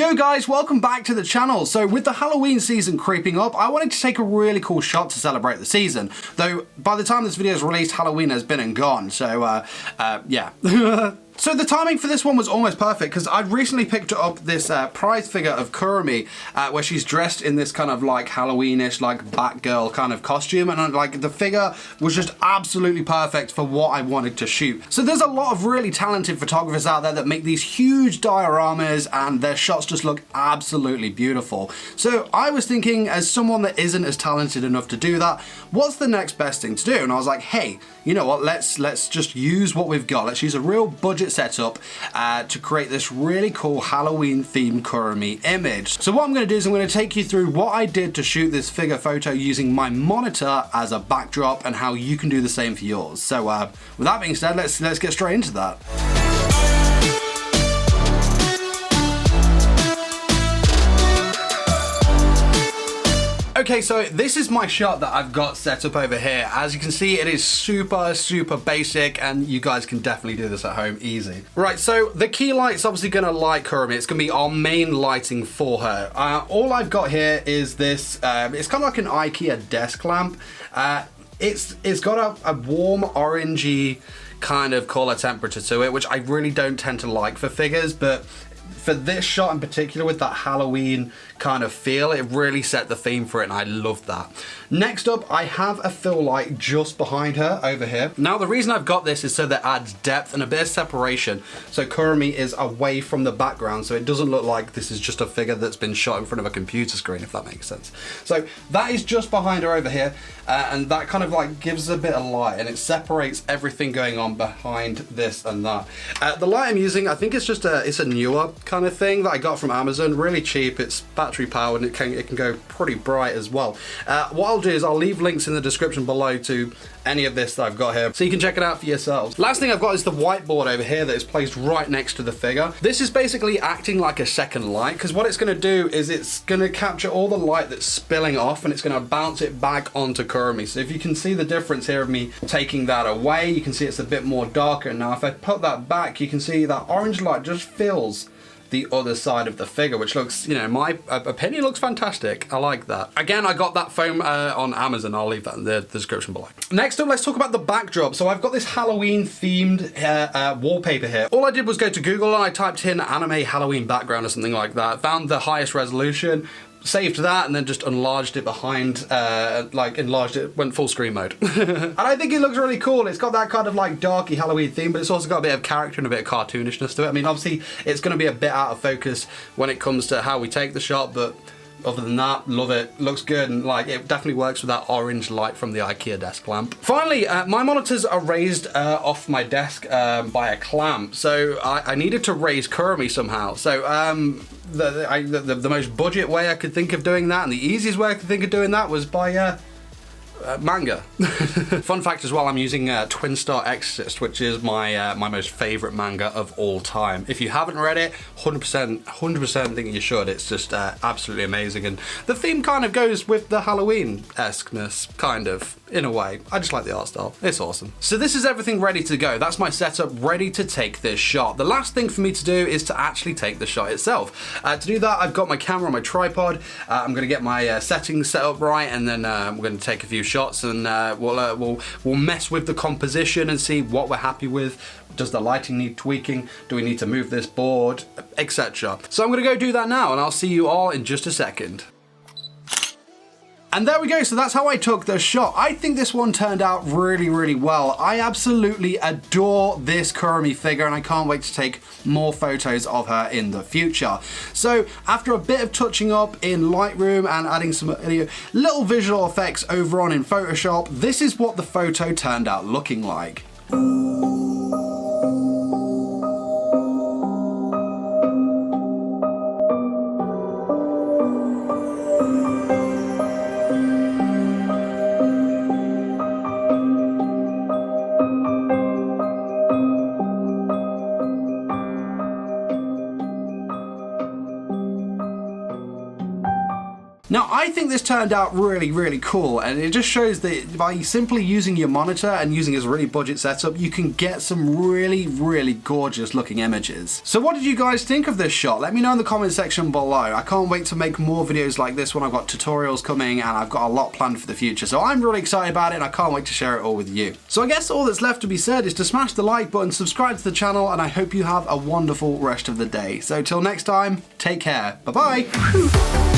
Yo guys, welcome back to the channel. So with the Halloween season creeping up, I wanted to take a really cool shot to celebrate the season. Though by the time this video is released, Halloween has been and gone, so yeah. So the timing for this one was almost perfect because I'd recently picked up this prize figure of Kurumi where she's dressed in this kind of like Halloweenish, like Batgirl kind of costume, and like the figure was just absolutely perfect for what I wanted to shoot. So there's a lot of really talented photographers out there that make these huge dioramas and their shots just look absolutely beautiful. So I was thinking, as someone that isn't as talented enough to do that, what's the next best thing to do? And I was like, hey, you know what, let's just use what we've got. Let's use a real budget setup to create this really cool Halloween themed Kurumi image. So what I'm going to do is I'm going to take you through what I did to shoot this figure photo using my monitor as a backdrop and how you can do the same for yours. So with that being said, let's get straight into that. Okay, so this is my shot that I've got set up over here. As you can see, it is super basic, and you guys can definitely do this at home easy. Right, so the key light's obviously gonna light Kurumi. It's gonna be our main lighting for her. All I've got here is this, it's kind of like an IKEA desk lamp. It's got a warm orangey kind of color temperature to it, which I really don't tend to like for figures, but for this shot in particular, with that Halloween kind of feel, it really set the theme for it, and I love that. Next up, I have a fill light just behind her over here. Now, the reason I've got this is so that it adds depth and a bit of separation, so Kurumi is away from the background, so it doesn't look like this is just a figure that's been shot in front of a computer screen, if that makes sense. So that is just behind her over here, and that kind of like gives a bit of light, and it separates everything going on behind this and that. The light I'm using, I think it's just it's a newer kind of thing that I got from Amazon, really cheap. It's battery powered, and it can go pretty bright as well. What I'll do is I'll leave links in the description below to any of this that I've got here, so you can check it out for yourselves. Last thing I've got is the whiteboard over here that is placed right next to the figure. This is basically acting like a second light, because what it's going to do is it's going to capture all the light that's spilling off, and it's going to bounce it back onto Kurumi. So if you can see the difference here of me taking that away, you can see it's a bit more darker. Now if I put that back, you can see that orange light just fills the other side of the figure, which looks, you know, in my opinion, looks fantastic. I like that. Again, I got that foam on Amazon. I'll leave that in the description below. Next up, let's talk about the backdrop. So I've got this Halloween themed wallpaper here. All I did was go to Google and I typed in anime Halloween background or something like that. Found the highest resolution, saved that, and then just enlarged it behind, enlarged it, went full screen mode. And I think it looks really cool. It's got that kind of like darky Halloween theme, but it's also got a bit of character and a bit of cartoonishness to it. I mean, obviously it's going to be a bit out of focus when it comes to how we take the shot, but other than that, love it. Looks good, and like it definitely works with that orange light from the IKEA desk lamp. Finally, my monitors are raised off my desk by a clamp, so I needed to raise Kurumi somehow. So the most budget way I could think of doing that, and the easiest way I could think of doing that, was by manga. Fun fact as well, I'm using Twin Star Exorcist, which is my most favorite manga of all time. If you haven't read it, 100% think you should. It's just absolutely amazing, and the theme kind of goes with the Halloween-esqueness, kind of, in a way. I just like the art style. It's awesome. So this is everything ready to go. That's my setup ready to take this shot. The last thing for me to do is to actually take the shot itself. To do that, I've got my camera on my tripod. I'm going to get my settings set up right, and then we're going to take a few shots, and we'll mess with the composition and see what we're happy with. Does the lighting need tweaking? Do we need to move this board, etc.? So I'm going to go do that now, and I'll see you all in just a second. And there we go, so that's how I took the shot. I think this one turned out really well. I absolutely adore this Kurumi figure, and I can't wait to take more photos of her in the future. So after a bit of touching up in Lightroom and adding some little visual effects over on in Photoshop, this is what the photo turned out looking like. Now, I think this turned out really cool, and it just shows that by simply using your monitor and using this really budget setup, you can get some really gorgeous looking images. So what did you guys think of this shot? Let me know in the comment section below. I can't wait to make more videos like this when I've got tutorials coming, and I've got a lot planned for the future. So I'm really excited about it, and I can't wait to share it all with you. So I guess all that's left to be said is to smash the like button, subscribe to the channel, and I hope you have a wonderful rest of the day. So till next time, take care. Bye bye.